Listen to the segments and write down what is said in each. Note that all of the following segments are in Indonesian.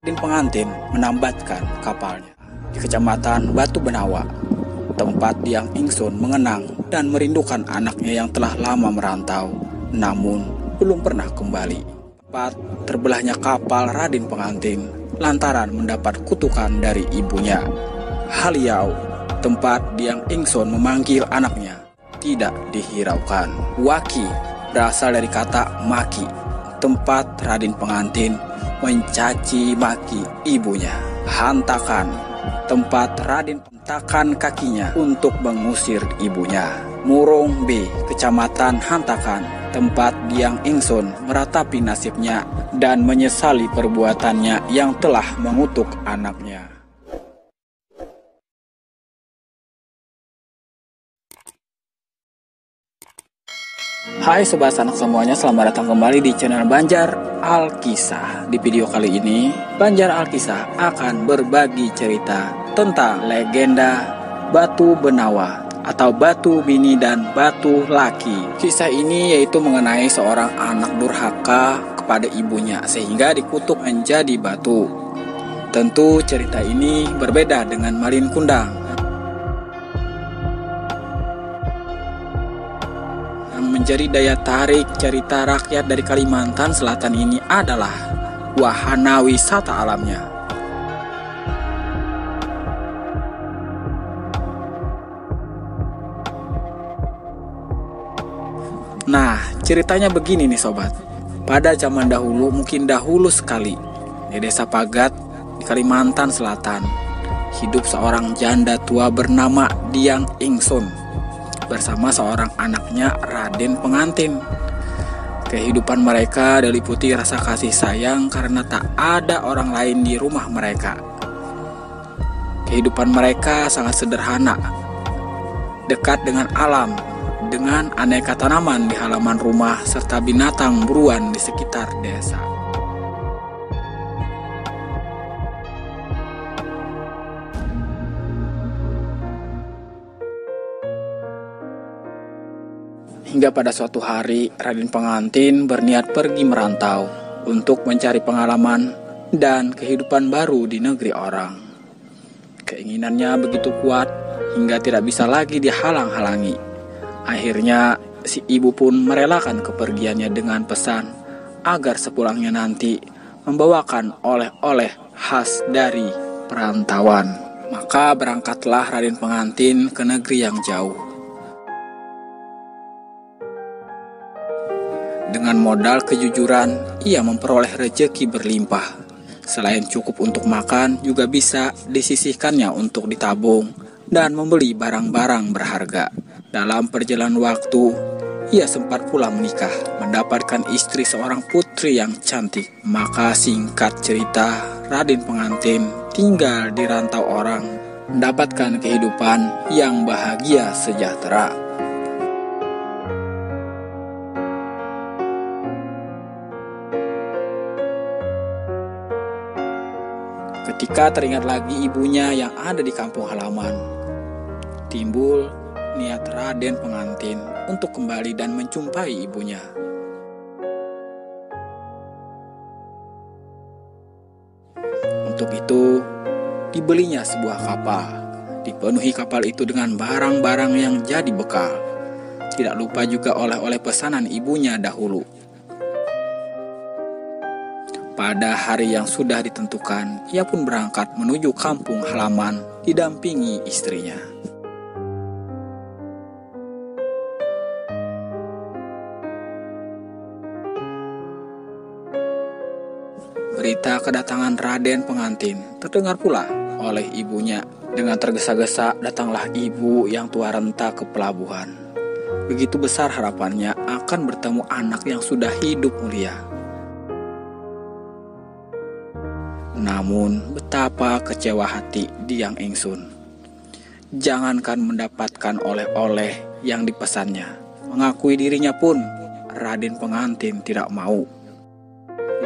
Raden pengantin menambatkan kapalnya di Kecamatan Batu Benawa, tempat Diang Ingsun mengenang dan merindukan anaknya yang telah lama merantau, namun belum pernah kembali. Tempat terbelahnya kapal Raden pengantin lantaran mendapat kutukan dari ibunya. Haliau, tempat Diang Ingsun memanggil anaknya, tidak dihiraukan. Waki berasal dari kata maki, tempat Raden pengantin mencaci maki ibunya. Hantakan, tempat Raden hentakan kakinya untuk mengusir ibunya. Murung B, Kecamatan Hantakan, tempat Diang Ingsun meratapi nasibnya dan menyesali perbuatannya yang telah mengutuk anaknya. Hai sobat sanak semuanya, selamat datang kembali di channel Banjar Alkisah. Di video kali ini, Banjar Alkisah akan berbagi cerita tentang legenda Batu Benawa atau Batu Bini dan Batu Laki. Kisah ini yaitu mengenai seorang anak durhaka kepada ibunya sehingga dikutuk menjadi batu. Tentu cerita ini berbeda dengan Malin Kundang. Menjadi daya tarik cerita rakyat dari Kalimantan Selatan ini adalah wahana wisata alamnya. Nah, ceritanya begini nih sobat. Pada zaman dahulu, mungkin dahulu sekali, di desa Pagat di Kalimantan Selatan, hidup seorang janda tua bernama Diang Ingsun bersama seorang anaknya Raden pengantin. Kehidupan mereka diliputi rasa kasih sayang karena tak ada orang lain di rumah mereka. Kehidupan mereka sangat sederhana, dekat dengan alam, dengan aneka tanaman di halaman rumah serta binatang buruan di sekitar desa. Hingga pada suatu hari, Raden pengantin berniat pergi merantau untuk mencari pengalaman dan kehidupan baru di negeri orang. Keinginannya begitu kuat hingga tidak bisa lagi dihalang-halangi. Akhirnya, si ibu pun merelakan kepergiannya dengan pesan agar sepulangnya nanti membawakan oleh-oleh khas dari perantauan. Maka berangkatlah Raden pengantin ke negeri yang jauh. Dengan modal kejujuran, ia memperoleh rejeki berlimpah. Selain cukup untuk makan, juga bisa disisihkannya untuk ditabung dan membeli barang-barang berharga. Dalam perjalanan waktu, ia sempat pula menikah, mendapatkan istri seorang putri yang cantik. Maka singkat cerita, Raden pengantin tinggal di rantau orang, mendapatkan kehidupan yang bahagia sejahtera. Ketika teringat lagi ibunya yang ada di kampung halaman, timbul niat Raden pengantin untuk kembali dan menjumpai ibunya. Untuk itu, dibelinya sebuah kapal. Dipenuhi kapal itu dengan barang-barang yang jadi bekal. Tidak lupa juga oleh-oleh pesanan ibunya dahulu. Pada hari yang sudah ditentukan, ia pun berangkat menuju kampung halaman didampingi istrinya. Berita kedatangan Raden pengantin terdengar pula oleh ibunya. Dengan tergesa-gesa datanglah ibu yang tua renta ke pelabuhan. Begitu besar harapannya akan bertemu anak yang sudah hidup mulia. Namun betapa kecewa hati Diang Ingsun. Jangankan mendapatkan oleh-oleh yang dipesannya, mengakui dirinya pun Raden pengantin tidak mau.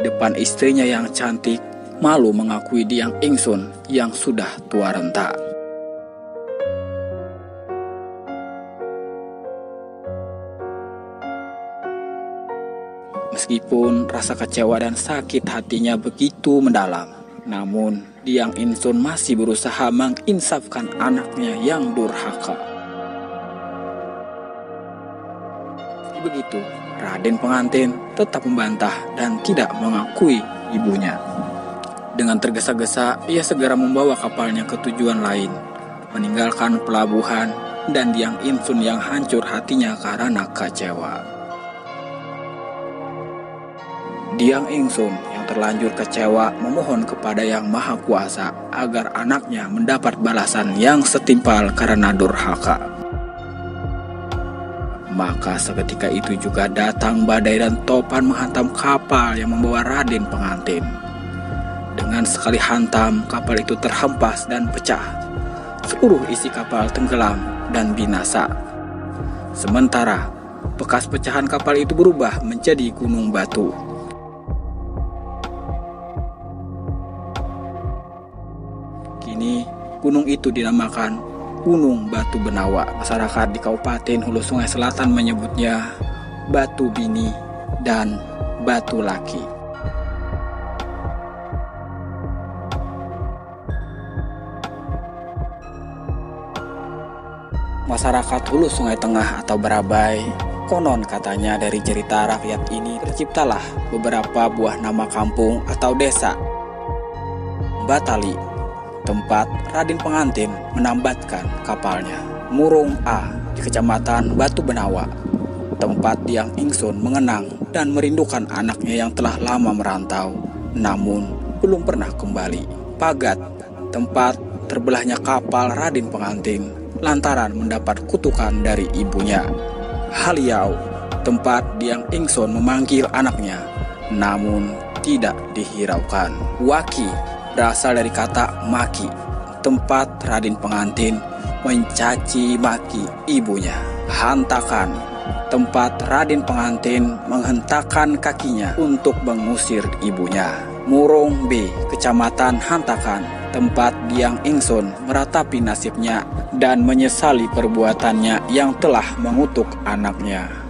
Di depan istrinya yang cantik, malu mengakui Diang Ingsun yang sudah tua renta. Meskipun rasa kecewa dan sakit hatinya begitu mendalam, Namun, Diang Insun masih berusaha menginsafkan anaknya yang durhaka. Begitu, Raden Pengantin tetap membantah dan tidak mengakui ibunya. Dengan tergesa-gesa, ia segera membawa kapalnya ke tujuan lain, meninggalkan pelabuhan dan Diang Insun yang hancur hatinya karena kecewa. Diang Insun yang terlanjur kecewa memohon kepada Yang Maha Kuasa agar anaknya mendapat balasan yang setimpal karena durhaka. Maka seketika itu juga datang badai dan topan menghantam kapal yang membawa Raden Pengantin. Dengan sekali hantam, kapal itu terhempas dan pecah. Seluruh isi kapal tenggelam dan binasa. Sementara, bekas pecahan kapal itu berubah menjadi gunung batu. Kini, gunung itu dinamakan Gunung Batu Benawa. Masyarakat di Kabupaten Hulu Sungai Selatan menyebutnya Batu Bini dan Batu Laki. Masyarakat Hulu Sungai Tengah atau Barabai, konon katanya dari cerita rakyat ini terciptalah beberapa buah nama kampung atau desa. Batali, tempat Raden Pengantin menambatkan kapalnya. Murung A di Kecamatan Batu Benawa, tempat Diang Insun mengenang dan merindukan anaknya yang telah lama merantau, namun belum pernah kembali. Pagat, tempat terbelahnya kapal Raden Pengantin lantaran mendapat kutukan dari ibunya. Haliau, tempat Diang Insun memanggil anaknya, namun tidak dihiraukan. Waki berasal dari kata maki, tempat Raden Pengantin mencaci maki ibunya. Hantakan, tempat Raden Pengantin menghentakkan kakinya untuk mengusir ibunya. Murung B, Kecamatan Hantakan, tempat Diang Insun meratapi nasibnya dan menyesali perbuatannya yang telah mengutuk anaknya.